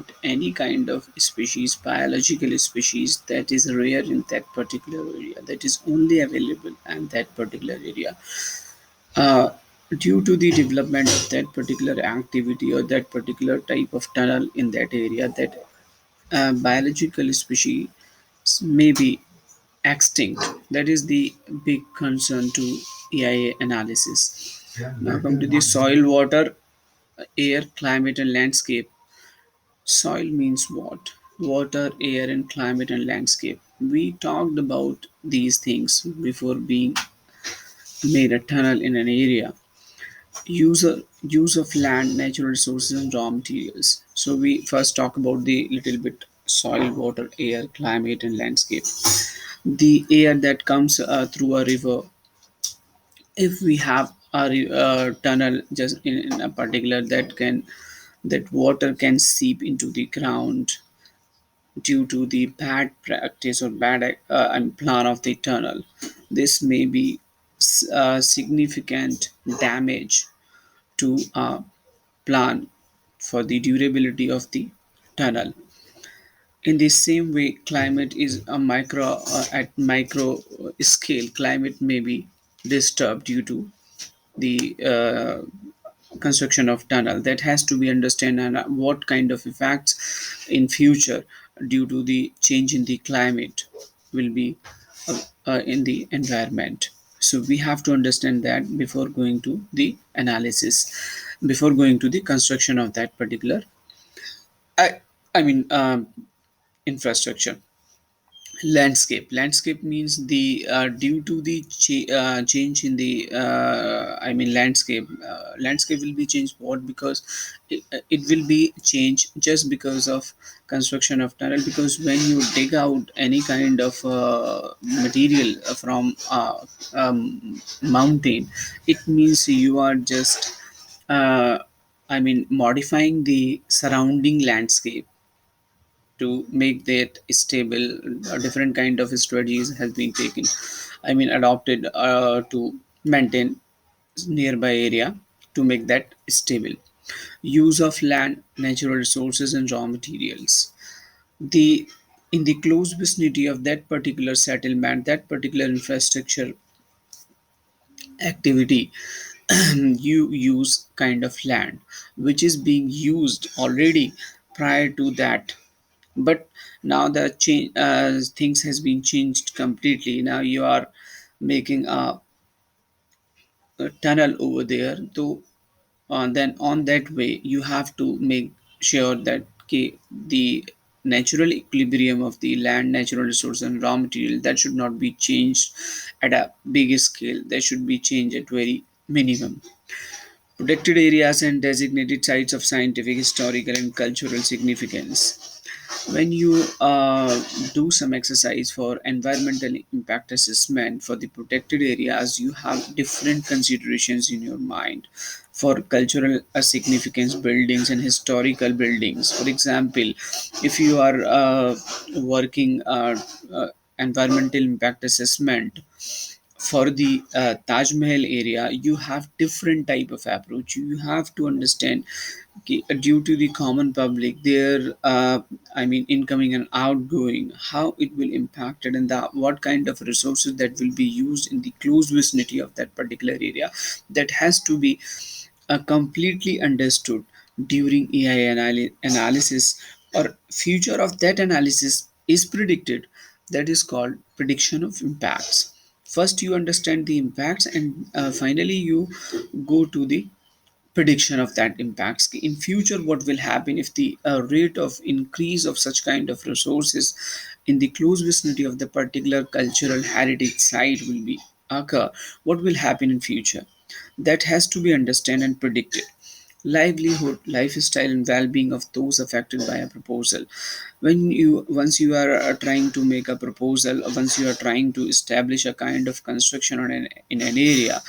about any kind of species, biological species that is rare in that particular area, that is only available in that particular area. Uh, Due to the development of that particular activity or that particular type of tunnel in that area, that biological species may be extinct. That is the big concern to AIA analysis. Now come to the soil, water, air, climate, and landscape. Soil means what? Water, air, and climate and landscape. We talked about these things before being made a tunnel in an area. Use of land, natural resources, and raw materials. So we first talk about the little bit soil, water, air, climate, and landscape. The air that comes through a river, if we have a tunnel just in a particular, that water can seep into the ground due to the bad practice or bad plan of the tunnel. This may be significant damage to a plan for the durability of the tunnel. In the same way, climate is a at micro scale. Climate may be disturbed due to the construction of tunnel. That has to be understand, and what kind of effects in future due to the change in the climate will be in the environment. So we have to understand that before going to the analysis, before going to the construction of that particular I, I mean infrastructure. Landscape means the due to the change in the landscape will be changed. What? Because it will be changed just because of construction of tunnel. Because when you dig out any kind of material from mountain, it means you are just uh, modifying the surrounding landscape to make that stable. A different kind of strategies has been taken, adopted to maintain nearby area to make that stable. Use of land, natural resources, and raw materials. The In the close vicinity of that particular settlement, that particular infrastructure activity, you use kind of land which is being used already prior to that. But now the change, things has been changed completely. Now you are making a tunnel over there. So then on that way you have to make sure that, okay, the natural equilibrium of the land, natural resource, and raw material, that should not be changed at a big scale. That should be changed at very minimum. Protected areas and designated sites of scientific, historical, and cultural significance. When you do some exercise for environmental impact assessment for the protected areas, you have different considerations in your mind. For cultural significance, buildings and historical buildings, for example, if you are working environmental impact assessment for the Taj Mahal area, you have different type of approach. You have to understand, okay, due to the common public, their incoming and outgoing, how it will impact it, and what kind of resources that will be used in the close vicinity of that particular area. That has to be completely understood during AI analysis, or future of that analysis is predicted. That is called prediction of impacts. First you understand the impacts, and finally you go to the prediction of that impacts. In future, what will happen if the rate of increase of such kind of resources in the close vicinity of the particular cultural heritage site will be occur? What will happen in future? That has to be understood and predicted. Livelihood, lifestyle, and well-being of those affected by a proposal. When you Once you are trying to make a proposal, once you are trying to establish a kind of construction in an area,